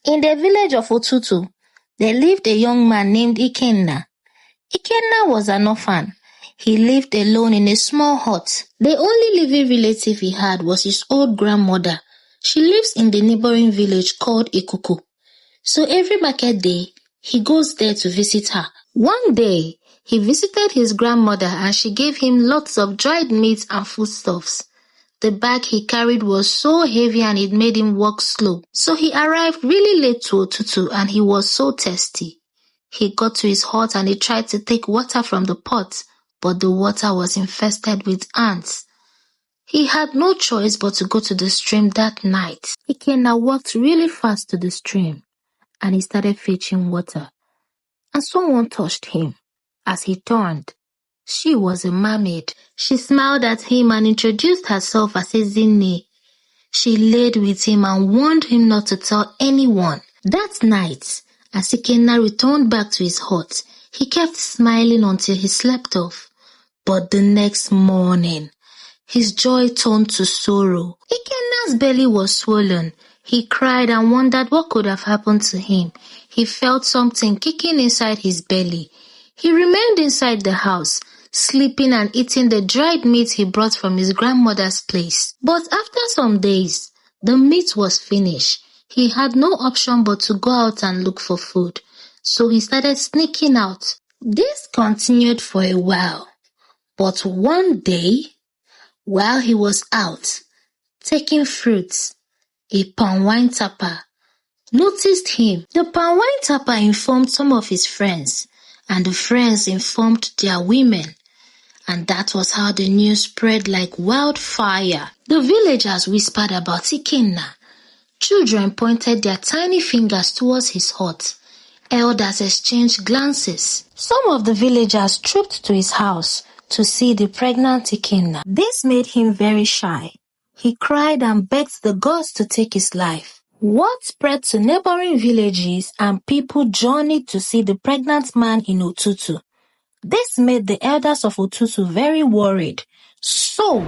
In the village of Otutu, there lived a young man named Ikenna. Ikenna was an orphan. He lived alone in a small hut. The only living relative he had was his old grandmother. She lives in the neighboring village called Ikuku. So every market day, he goes there to visit her. One day, he visited his grandmother and she gave him lots of dried meat and foodstuffs. The bag he carried was so heavy and it made him walk slow. So he arrived really late to Otutu and he was so thirsty. He got to his hut and he tried to take water from the pot, but the water was infested with ants. He had no choice but to go to the stream that night. Ikenna walked really fast to the stream and he started fetching water. And someone touched him. As he turned, she was a mermaid. She smiled at him and introduced herself as Ezinne. She laid with him and warned him not to tell anyone. That night, as Ikenna returned back to his hut, he kept smiling until he slept off. But the next morning, his joy turned to sorrow. Ikenna's belly was swollen. He cried and wondered what could have happened to him. He felt something kicking inside his belly. He remained inside the house, sleeping and eating the dried meat he brought from his grandmother's place. But after some days, the meat was finished. He had no option but to go out and look for food. So he started sneaking out. This continued for a while. But one day, while he was out, taking fruits, a palm wine tapper noticed him. The palm wine tapper informed some of his friends, and the friends informed their women. And that was how the news spread like wildfire. The villagers whispered about Ikenna. Children pointed their tiny fingers towards his hut. Elders exchanged glances. Some of the villagers trooped to his house to see the pregnant Ikenna. This made him very shy. He cried and begged the gods to take his life. Word spread to neighboring villages and people journeyed to see the pregnant man in Otutu. This made the elders of Otutu very worried. So,